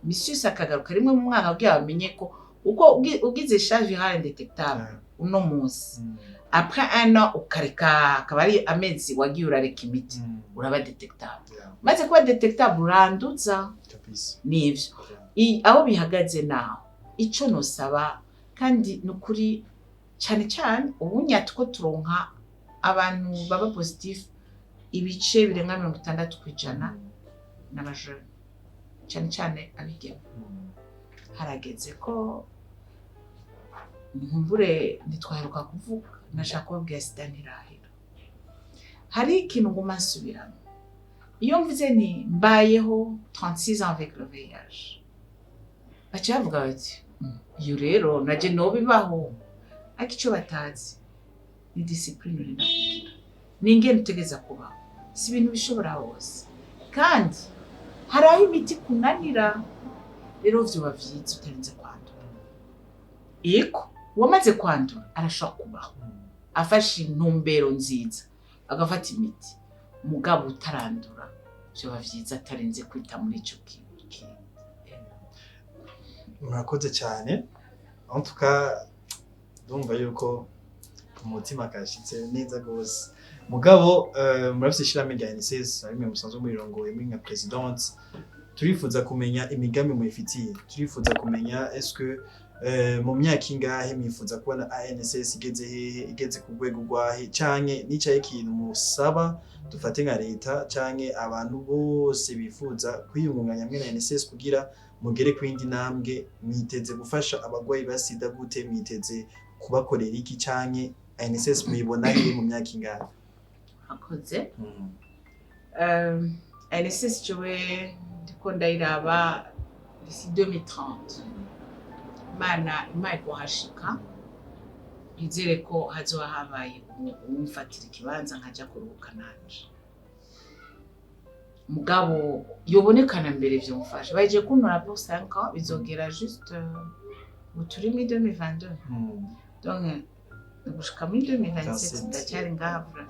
misuse akagaruka rimwe mu mwaka kugira bamenye ko uko ugize charge virale indetectable uno munsi après un an ukareka akabari amezi wagiye urareka imiti uraba detectable maze kuba detectable uranduza nivyo aho bihagaze naho ico nosaba kandi nukuri cyane ubunyatwo turonka abantu baba positif ibice birenga 60% n'abajene cyane abigeme harageze ko nkumbure nitwaheruka kuvuga nashaka kubabwira Sida ntirahera hari ikintu nguma nsubiramo iyo mvuze ni mbayeho 36 ans avec le VIH baca bavuga bati iyo rero naje nobibaho ariko icyo batazi ni discipline uri nakugira ni ingene utegeza kubaho si ibintu bishobora hose kandi hari aho imiti kunanira rero vyoba vyiza utarinze kwandura iko wamaze kwandura arashobora kubaho afashe intumbero nziza agafata imiti mugabo utarandura vyoba vyiza atarinze kwita muri ico kintu murakoze cyane en tout cas ndumva yuko umutima kashitse neza gose mugabo murafise ishirahamwe rya ANSS ari mwe musanzwe murirongoye muri nka presidente turifuza kumenya imigambi mwifitiye turifuza kumenya est-ce que mu myaka ingahe mwifuza kubona ANSS igeze ku rwego rwahe canke nicaye ikintu musaba dufate nka leta canke abantu bose bifuza kwiyungunganya mwe na ANSS kugira mugere kwindi ntambwe mwiteze gufasha abagwayi ba Sida gute mwiteze kubakorera iki canke ANSS muyibona he mu myaka ingahe akoze ANSS jowe ndiko ndayiraba d'ici 2030 imana kuhashika izere ko hazoba habaye umfatira ikibanza nkaja kuruhuka nanje mugabo yobonekana mbere vyo mfasha baje kuntora pour 5 ans bizogera juste turi muri 2022 donc gushika muri 2027 ndacyari ngavura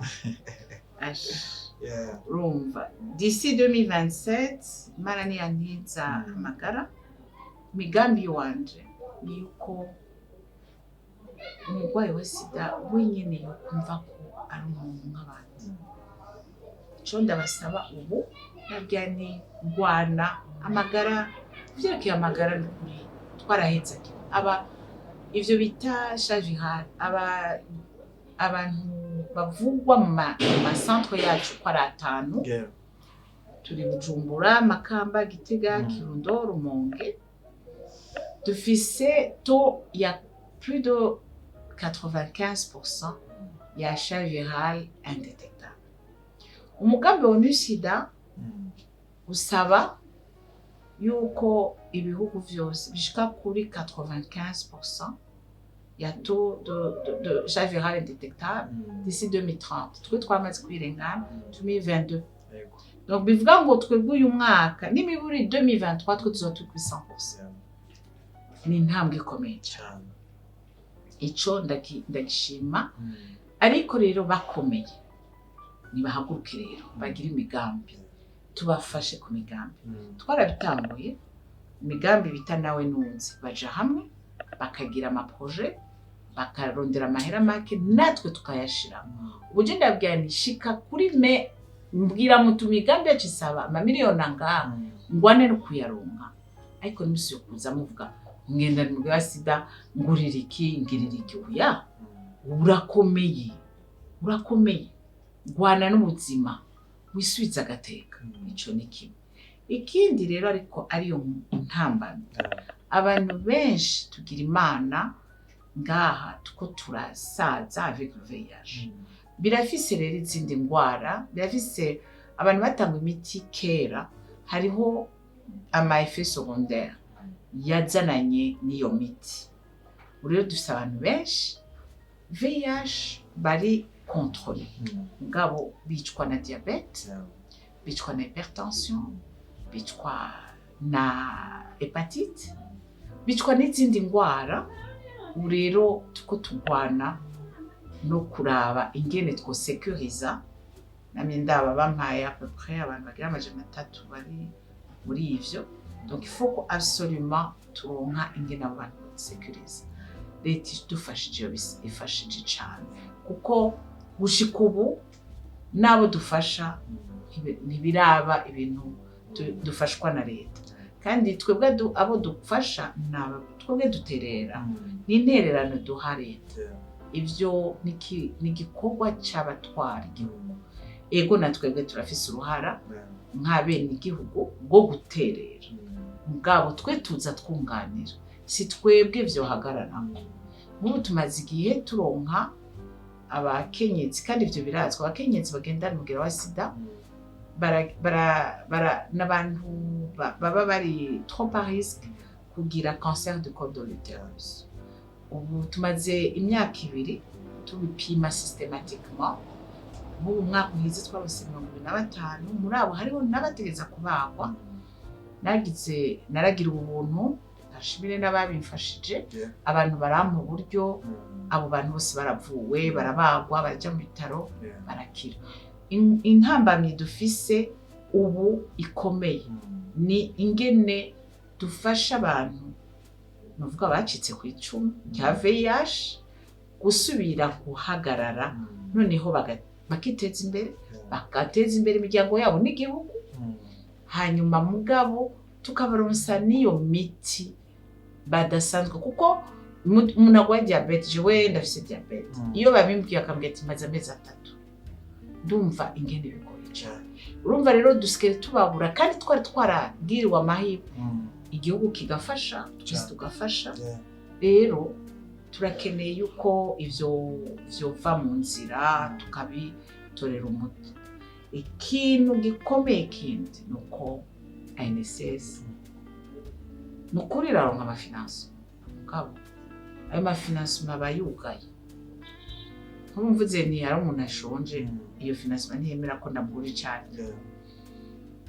rumva d'ici 2027 imana niyankiza amagara migambi wanje ni yuko umugwayi wa sida wenyene yokumva ko ari umuntu nk'abandi ico ndabasaba ubu nabwira ni ngwana amagara vyerekeye amagara n'ukuri twarahetse ivyo bita chavihal abantu bavugwa mu masantre yacu ko ari 5 turi Bujumbura Makamba Gitega Kirundo Rumonge dufise taux ya plus de 95% ya chavihal indétectable umugambi wa Sida usaba yuko ibihugu vyose bishika kuri 95% ya taux de chavihal indétectable d'ici 2030 twe twamaze kwirengana 2022 donc bivuga ngo twebwe uyu mwaka nimiburi 2023 twe tuzotuka 100% ni intambwe ikomeye cyane ico ndagishima ariko rero bakomeye nibahaguruke rero bagira imigambi tubafashe ku migambi twarabitanguye imigambi bita nawe nunze baja hamwe bakagira amaprojet bakarondera amahera make natwe tukayashira ubuje ndabwira nishika kuri me mbwira mutu migambi yacisaba amamiliyoni angaha ngwane no kuyaronka ariko nimisi yo kuza muvuga mwenda n'umugera sida nguririki ngiririki uya urakomeye gwana n'ubuzima wisubiza agateka ico ni kimwe ikindi rero ariko ariyo ntambamye abantu benshi tugira imana ngaha tuko turasaza avec le VIH birafise rero izindi ngwara birafise abantu batanga imiti kera hariho ama effet secondaire yazananye niyo miti rero dufise abantu benshi VIH bari contrôlé ngabo bicwa na diabete bicwa na hypertension bicwa na hepatite bicwa n'izindi ngwara rero tuko tugwana no kuraba ingene two sécuriser namye ndaba bampaye à peu près abantu bagira 300 bari muri ivyo donc il faut que absolument turonka ingene abantu sécuriser leta idufashije ifashije cyane kuko gushika ubu nabo dufasha ntibiraba ibintu dufashwa na leta kandi twebwe abo dufasha naba twebwe duterera n'intererano duha leta ivyo nigikorwa c'abatwara igihugu ego na twebwe turafise uruhara nk'abene igihugu bwo guterera mugabo twe tuza twunganira si twebwe vyo hagararamo nk'ubu tumaze igihe turonka abakenyezi kandi ivyo birazwa abakenyezi bagendana umugera wa sida n'abantu baba bari trop à risque kugira cancer du col de l'utérus ubu tumaze imyaka 2 tubipima systématiquement mu mwaka uheze twabose 25 muri abo hariho n'abategeza kubagwa naragira ubuntu ashimire n'ababimfashije abantu barampa uburyo abo bantu bose baravuwe barabagwa baraja mu bitaro barakira intambamye dufise ubu ikomeye ni ingene dufasha abantu nuvuga bacitse ku icumu rya VIH gusubira guhagarara noneho bakiteza imbere bagateza imbere imiryango yabo n'igihugu hanyuma mugabo tukabaronsa niyo miti badasanzwe kuko umuntu agwaye diabete jewe ndafise diabete iyo babimbwiye akambwira ati maze amezi 3 ndumva ingene bigoye cyane urumva rero dusikere tubabura kandi twari twaragiriwe amahirwe igihugu kigafasha tugafasha rero turakeneye yuko ivyo vyova mu nzira tukabitorera umuti ikintu gikomeye kindi nuko ANSS nukuri raronka amafinanso mugabo ayo mafinansima bayugaye nkumvuze ni ari umuntu ashonje iyo finansima ntiyemera ko ndamugura cyane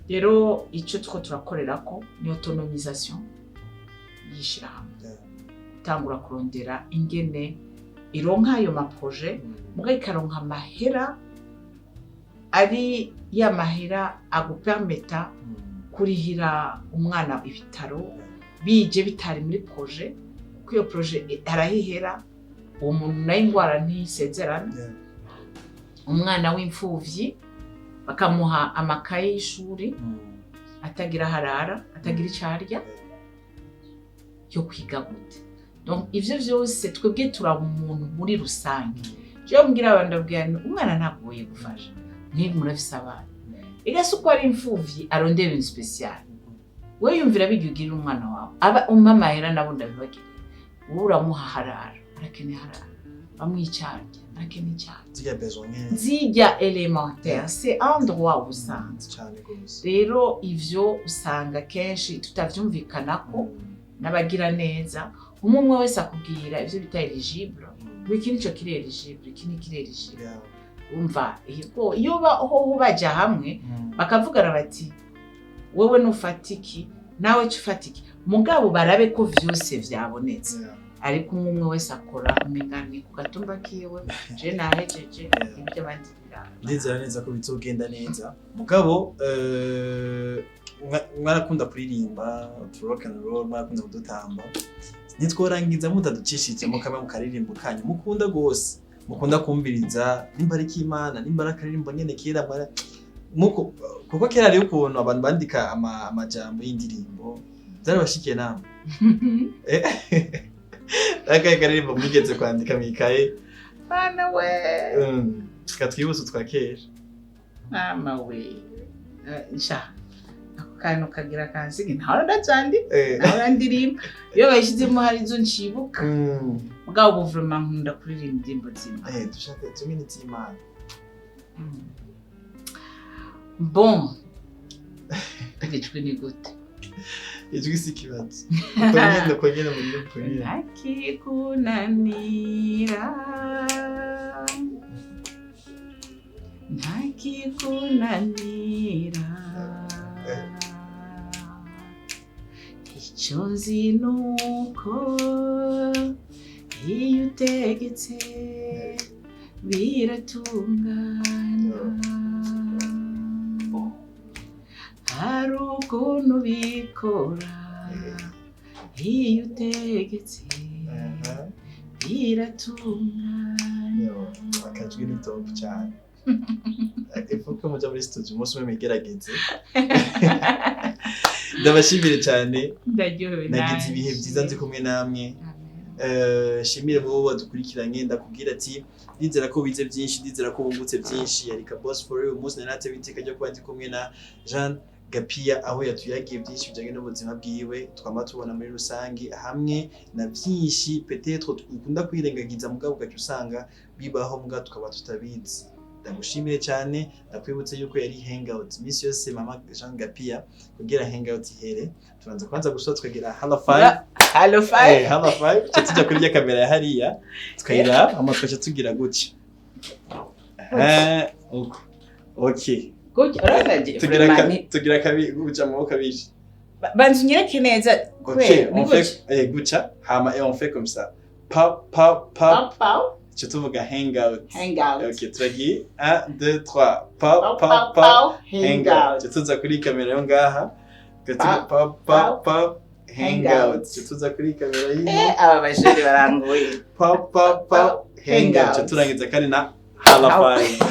rero icyo turakorera ko ni autonomisation yishira hamwe tangura kurondera ingene ironka ayo maproje mugabo ikaronka amahera ari ya mahera agupermeta kurihira umwana ibitaro bije bitari muri proje ko iyo proje arahihera uwo muntu nayo ingwara ntisezerana umwana w'imfuvyi bakamuha amakaye y'ishuri atagira harara atagira icarya yo kwiga gute donc ivyo vyose twebwe turaba umuntu muri rusange je mbwira abantu ndabwira umwana ntagoye gufasha niba murafise abana igase uko ari imfuvyi arondera ibintu special we yumvira bigugirira umwana wawe aba umamahera nabo ndabibagira uramuha harara arakene harara bamwicarye arakene cyane zirya élémentaire c'est un droit usanzwe rero ivyo usanga kenshi tutavyumvikanako n'abagira neza umwe wese akubwira ivyo bita eligible wiki nico kiri eligible ikini kiri eligible umva iyo ho baja hamwe bakavugana bati wewe nufatiki nawe cyufatiki mugabo barabe ko vyose vyabonetse ariko umwe wese akora umengane ku gatumba kiwe je nahejeje ibyo bandira ndizera neza ko bizogenda neza mugabo mwarakunda kuririmba rock and roll mwarakunda kudutamba nitworangiza mutaducishije mukaba mukaririmbo kanyu mukunda gose mukunda kumviriza nimba ari kimana nimba ari akaririmbo nyene kera mara muko kuko kera ari ukuntu abantu bandika amajambo y'indirimbo zarabashikiye namwe akaye karirimbo mwigeze kwandika mikaye bana we katwibutse twakera mama we nsha akano kagira kanzigi ntara ndacandi ntara ndirimba iyo bayishizemo hari zo nshibuka mugabo vraiment nkunda kuririmba indirimbo z'Imana dushaka tumini z'Imana bon ijwi ni gute ijwi si kibazo uko nyene muri ukuri ntakikunanira icyo nzi nuko iyo utegetse biratungana hari ukuntu bikora iyo utegetse biratungana akajwi ni top cyane ifuko muja muri studio umunsi umwe mwigerageze ndabashimire cyane ndaryohewe nagize ibihe byiza nzi kumwe namwe shimire wowe wadukurikiranye ndakubwira ati ndizera ko wize byinshi ndizera ko wungutse byinshi yari ka boss for you umunsi narate biteka ryo kuba ndi kumwe na Jeanne Gapiya aho yatuyagiye byinshi bijanye n'ubuzima bwiwe twama tubona muri rusangi hamwe na byinshi peut-être tukunda kwirengagiza mugabo gacu usanga bibaho muga tukaba tutabizi ndagushimire cyane ndakwibutse yuko yari hangout miss yose mama Jeanne Gapiya kugira hangout ihere tubanza kwanza gusoza twegera hello 5 tujya kuri kamera ya hariya tukayira amatwaje tugira guki okay tugira kabi guca mu kabiri banzu nyereke neza kwe on fait guca hama et on fait comme ça pop je tuvuga hangout okay turagi 1 2 3 pop hangout je tuza kuri kamera yo ngaha pop hangout je tuza kuri kamera yino aba bashiri barangoye pop hangout je turangiza kandi na hala 5